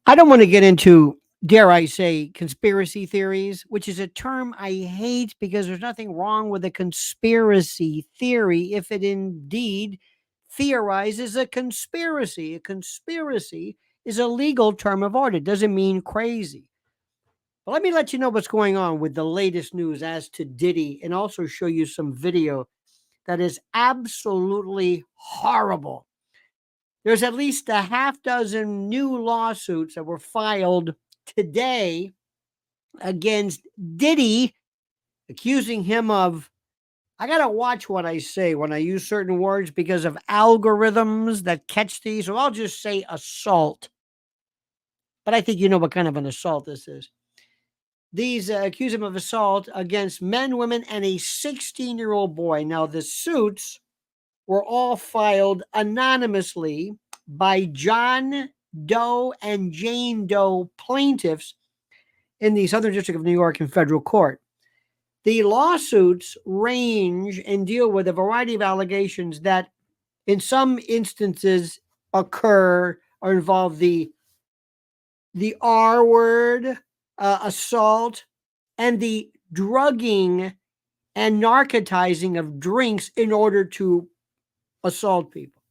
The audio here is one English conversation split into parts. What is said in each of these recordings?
I don't want to get into, dare I say, conspiracy theories, which is a term I hate because there's nothing wrong with a conspiracy theory if it indeed theorizes a conspiracy. A conspiracy is a legal term of art. It doesn't mean crazy. But let me let you know what's going on with the latest news as to Diddy and also show you some video that is absolutely horrible. There's at least a half dozen new lawsuits that were filed today against Diddy, accusing him of, I got to watch what I say when I use certain words because of algorithms that catch these. So I'll just say assault. But I think you know what kind of an assault this is. These accuse him of assault against men, women, and a 16-year-old boy. Now, the suits were all filed anonymously by John Doe and Jane Doe plaintiffs in the Southern District of New York in federal court. The lawsuits range and deal with a variety of allegations that, in some instances, occur or involve the R word, assault, and the drugging and narcotizing of drinks in order to assault people.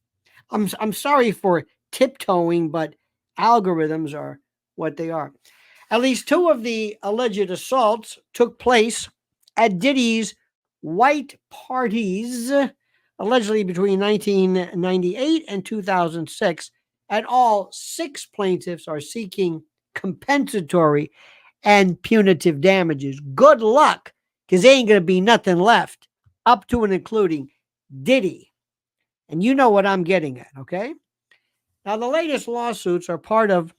I'm sorry for tiptoeing, but algorithms are what they are. At least two of the alleged assaults took place at Diddy's white parties, allegedly between 1998 and 2006. And all six plaintiffs are seeking compensatory and punitive damages. Good luck, because there ain't going to be nothing left, up to and including Diddy. And you know what I'm getting at, okay? Now, the latest lawsuits are part of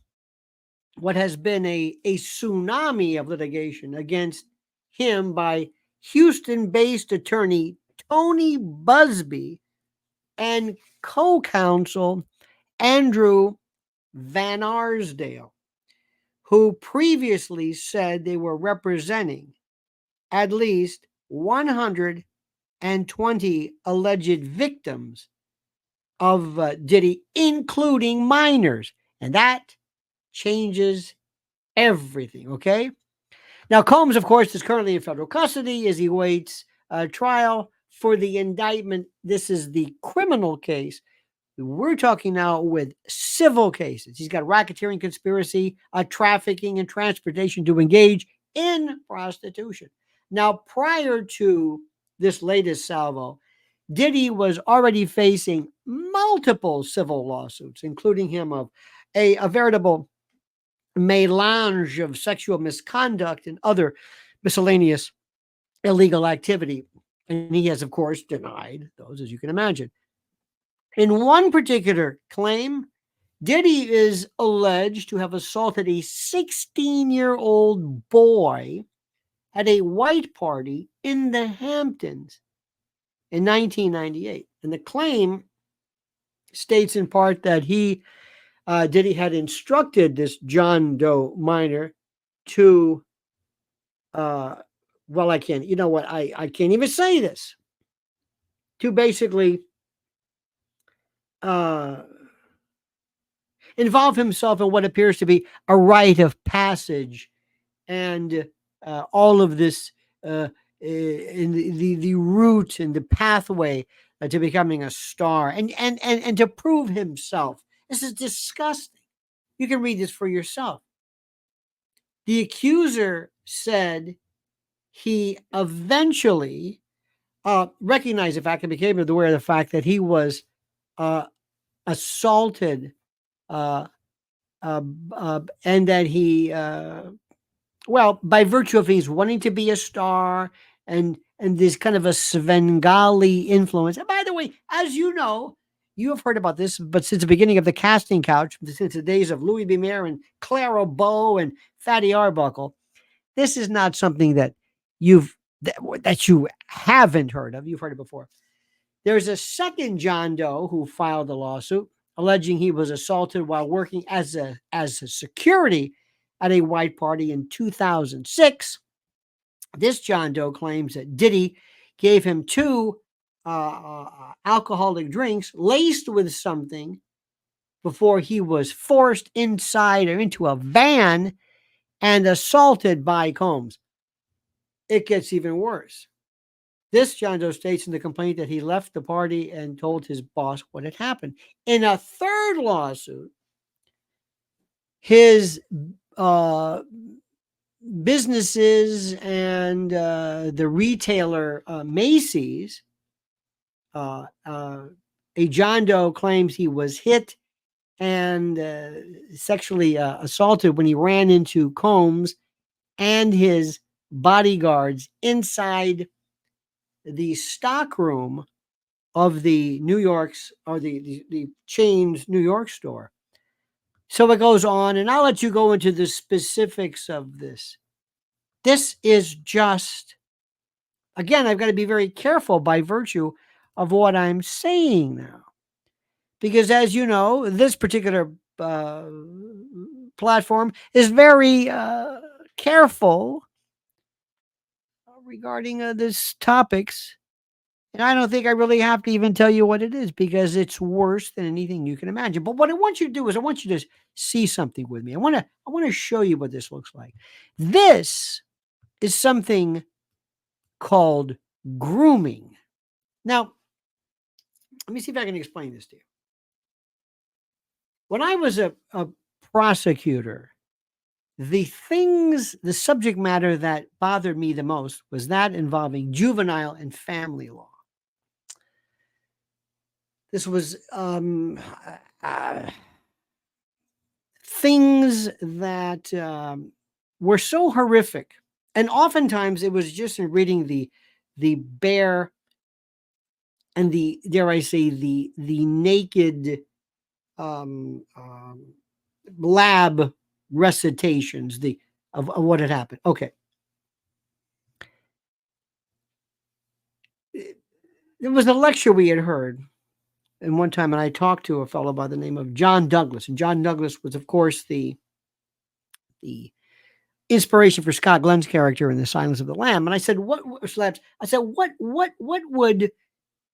what has been a tsunami of litigation against him by Houston-based attorney Tony Busby and co-counsel Andrew Van Arsdale, who previously said they were representing at least 120 alleged victims of Diddy, including minors. And that changes everything, okay? Now, Combs, of course, is currently in federal custody as he waits trial for the indictment. This is the criminal case. We're talking now with civil cases. He's got racketeering, conspiracy, trafficking, and transportation to engage in prostitution. Now, prior to this latest salvo, Diddy was already facing multiple civil lawsuits, including him of a veritable melange of sexual misconduct and other miscellaneous illegal activity. And he has, of course, denied those, as you can imagine. In one particular claim, Diddy is alleged to have assaulted a 16-year-old boy at a white party in the Hamptons in 1998. And the claim states in part that Diddy had instructed this John Doe minor to, I can't, you know what, I can't even say this, to basically involve himself in what appears to be a rite of passage and all of this in the route and the pathway to becoming a star and to prove himself. This is disgusting. You can read this for yourself. The accuser said he eventually recognized the fact and became aware of the fact that he was assaulted and that he, by virtue of he's wanting to be a star and this kind of a Svengali influence. And by the way, as you know, you have heard about this, but since the beginning of the casting couch, since the days of Louis B. Mayer and Clara Bow and Fatty Arbuckle, this is not something that you haven't heard of. You've heard it before. There's a second John Doe who filed a lawsuit alleging he was assaulted while working as a security at a white party in 2006. This John Doe claims that Diddy gave him two alcoholic drinks laced with something before he was forced inside or into a van and assaulted by Combs. It gets even worse. This, John Doe states in the complaint that he left the party and told his boss what had happened. In a third lawsuit, his businesses and the retailer Macy's, a John Doe claims he was hit and sexually assaulted when he ran into Combs and his bodyguards inside the stockroom of the New York's or the chain's New York store. So it goes on, and I'll let you go into the specifics of this. This is just, again, I've got to be very careful by virtue of what I'm saying now. Because as you know, this particular platform is very careful regarding this topics. And I don't think I really have to even tell you what it is because it's worse than anything you can imagine. But what I want you to do is I want you to see something with me. I want to show you what this looks like. This is something called grooming. Now, let me see if I can explain this to you. When I was a prosecutor, the subject matter that bothered me the most was that involving juvenile and family law. This was things that were so horrific. And oftentimes it was just in reading the bare and the, dare I say, the naked lab recitations of what had happened. Okay. There was a lecture we had heard and one time, and I talked to a fellow by the name of John Douglas, and John Douglas was, of course, the inspiration for Scott Glenn's character in The Silence of the Lamb. And I said, what would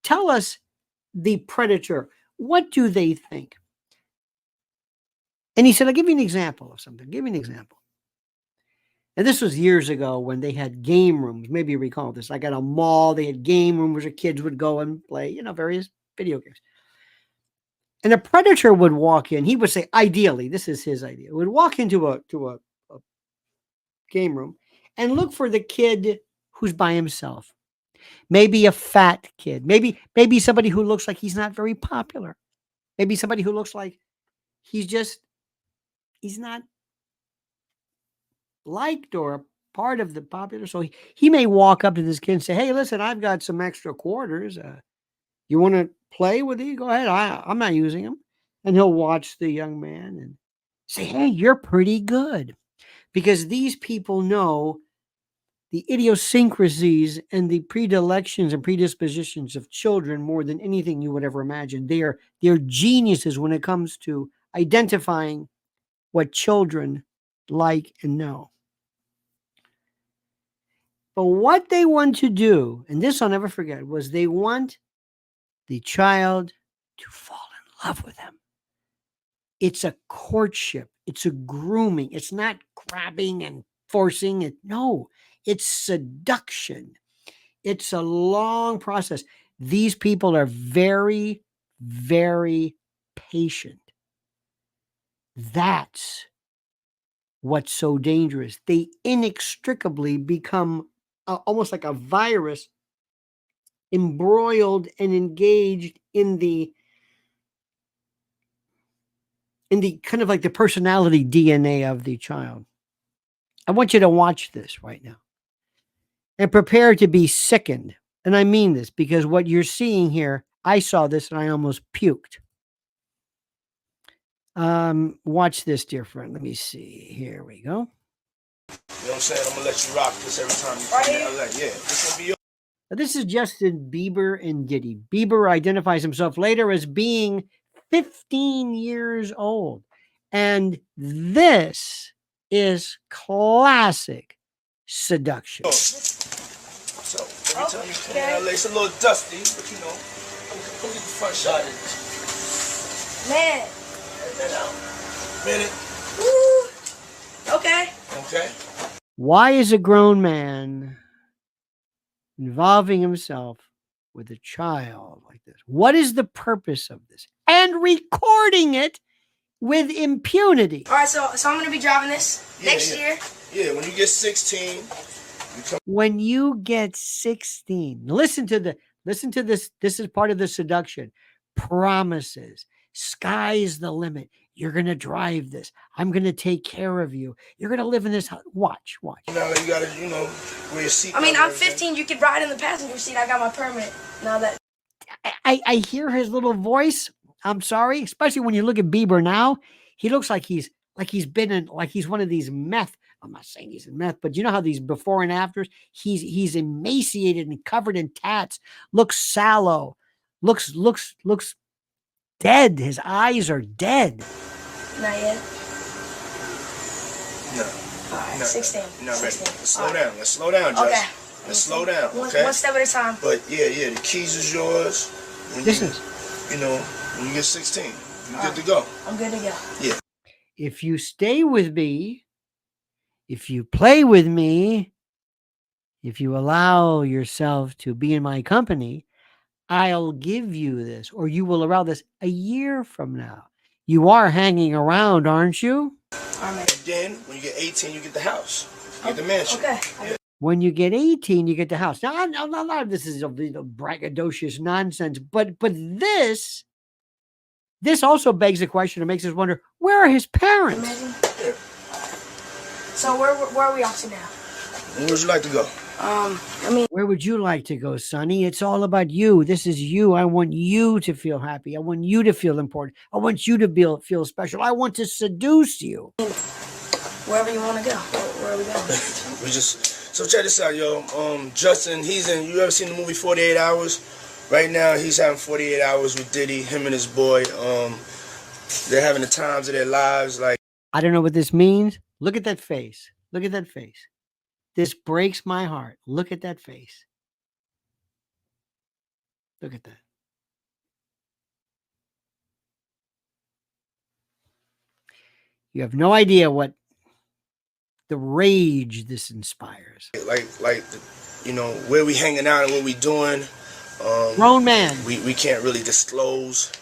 tell us the predator? What do they think? And he said, I'll give you an example of something. Give me an example. And this was years ago when they had game rooms. Maybe you recall this. Like at a mall, they had game rooms where kids would go and play, various video games. And a predator would walk in. He would say, ideally, this is his idea, would walk into a game room and look for the kid who's by himself. Maybe a fat kid. Maybe somebody who looks like he's not very popular. Maybe somebody who looks like he's not liked or a part of the popular. So he may walk up to this kid and say, hey, listen, I've got some extra quarters. You want to play with these? Go ahead. I'm not using them. And he'll watch the young man and say, hey, you're pretty good. Because these people know the idiosyncrasies and the predilections and predispositions of children more than anything you would ever imagine. They're geniuses when it comes to identifying what children like and know. But what they want to do, and this I'll never forget, was they want the child to fall in love with them. It's a courtship. It's a grooming. It's not grabbing and forcing it. No, it's seduction. It's a long process. These people are very, very patient. That's what's so dangerous. They inextricably become almost like a virus, embroiled and engaged in the kind of like the personality DNA of the child. I want you to watch this right now and prepare to be sickened. And I mean this because what you're seeing here, I saw this and I almost puked. Watch this, dear friend. Let me see. Here we go. You know what I'm saying? I'm going to let you rock this every time you come in LA. Yeah, this will be your... This is Justin Bieber and Diddy. Bieber identifies himself later as being 15 years old. And this is classic seduction. So, every time you come in LA, it's a little dusty, but come get the front shot. Man, Minute. Woo. Okay. Okay. Why is a grown man involving himself with a child like this? What is the purpose of this? And recording it with impunity. All right, so I'm gonna be driving this next year. Yeah, when you get 16. When you get 16, listen to this. This is part of the seduction. Promises. Sky's the limit. You're going to drive this. I'm going to take care of you. You're going to live in this house. Watch. Now you got to, wear your seat. I mean, I'm 15. You could ride in the passenger seat. I got my permit. Now that I hear his little voice. I'm sorry, especially when you look at Bieber now. He looks like he's one of these meth. I'm not saying he's in meth, but you know how these before and afters, he's emaciated and covered in tats, looks sallow, looks dead. His eyes are dead. Not yet. No. All right, no, 16. No, 16. Let's slow down. Let's slow down, Jess. Okay. Let's slow down. Okay. One step at a time. But yeah, the keys is yours. When you get 16, you're good to go. I'm good to go. Yeah. If you stay with me, if you play with me, if you allow yourself to be in my company, I'll give you this, or you will allow this a year from now. You are hanging around, aren't you? And then when you get 18, you get the house. You get the mansion. Okay. When you get 18, you get the house. Now, a lot of this is braggadocious nonsense, but this also begs the question and makes us wonder, where are his parents? Yeah. So where are we off to now? Where would you like to go? Where would you like to go, Sonny? It's all about you. This is you. I want you to feel happy. I want you to feel important. I want you to feel special. I want to seduce you. Wherever you want to go. Where are we going? So check this out, yo. Justin, you ever seen the movie 48 Hours? Right now, he's having 48 hours with Diddy, him and his boy. They're having the times of their lives. Like, I don't know what this means. Look at that face. Look at that face. This breaks my heart. Look at that face. Look at that. You have no idea what the rage this inspires. Where we hanging out and what we doing. Grown man. We can't really disclose.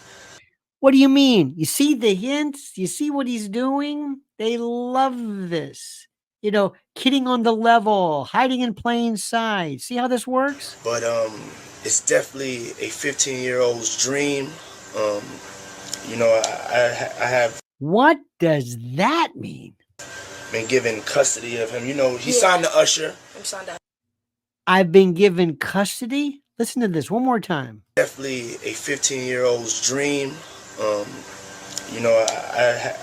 What do you mean? You see the hints? You see what he's doing? They love this. Kidding on the level, hiding in plain sight. See how this works? But it's definitely a 15-year-old's dream. I have. What does that mean? Been given custody of him. He signed to Usher. I'm signed up. I've been given custody? Listen to this one more time. Definitely a 15-year-old's dream. I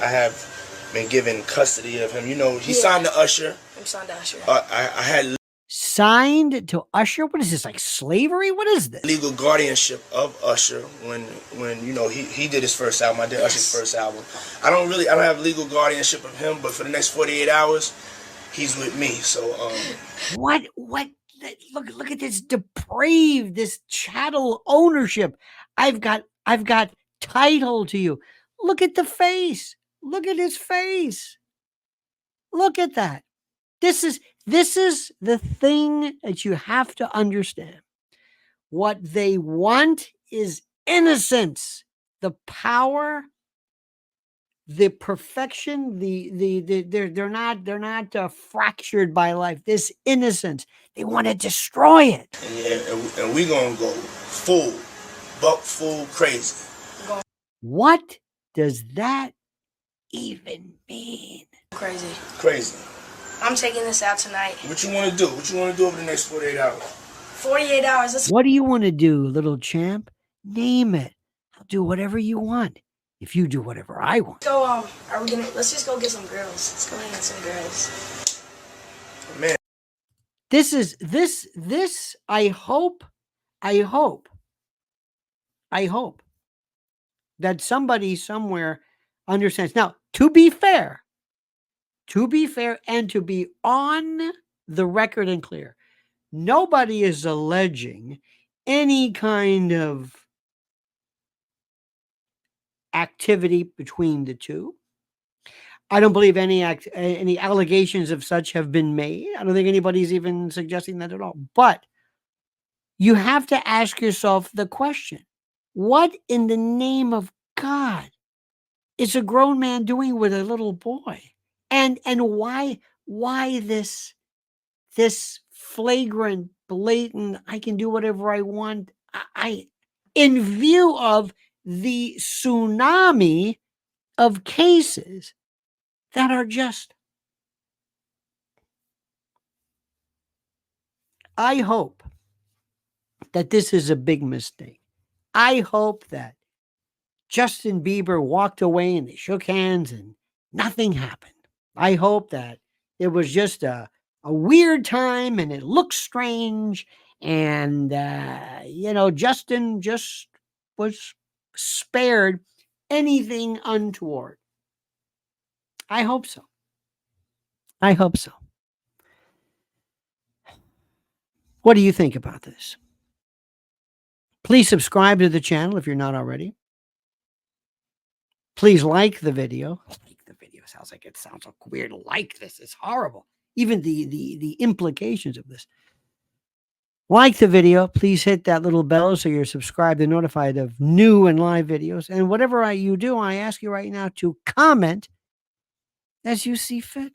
have been given custody of him. He signed to Usher. I'm signed to Usher. I had signed to Usher. What is this, like slavery? What is this? Legal guardianship of Usher when he did his first album. I did Usher's first album. I don't have legal guardianship of him, but for the next 48 hours, he's with me. So what? Look at this depraved, this chattel ownership. I've got title to you. Look at the face. Look at his face. Look at that. This is the thing that you have to understand. What they want is innocence, the power, the perfection. They're not fractured by life. This innocence, they want to destroy it. And we gonna go full crazy. What does that even mean? Crazy. I'm taking this out tonight. What you want to do? What you want to do over the next 48 hours? 48 hours. What do you want to do, little champ? Name it. I'll do whatever you want. If you do whatever I want. So, let's just go get some girls. Let's go get some girls. Man. This, I hope that somebody somewhere understands. Now, to be fair, and to be on the record and clear, nobody is alleging any kind of activity between the two. I don't believe any allegations of such have been made. I don't think anybody's even suggesting that at all. But you have to ask yourself the question, what in the name of God is a grown man doing with a little boy? And why this flagrant, blatant, I can do whatever I want, I in view of the tsunami of cases that are just, I hope that this is a big mistake. I hope that Justin Bieber walked away and they shook hands and nothing happened. I hope that it was just a weird time and it looked strange. And, Justin just was spared anything untoward. I hope so. I hope so. What do you think about this? Please subscribe to the channel if you're not already. Please like the video. Like the video sounds like it sounds so weird. Like this. It's horrible. Even the implications of this. Like the video. Please hit that little bell so you're subscribed and notified of new and live videos. And whatever you do, I ask you right now to comment as you see fit.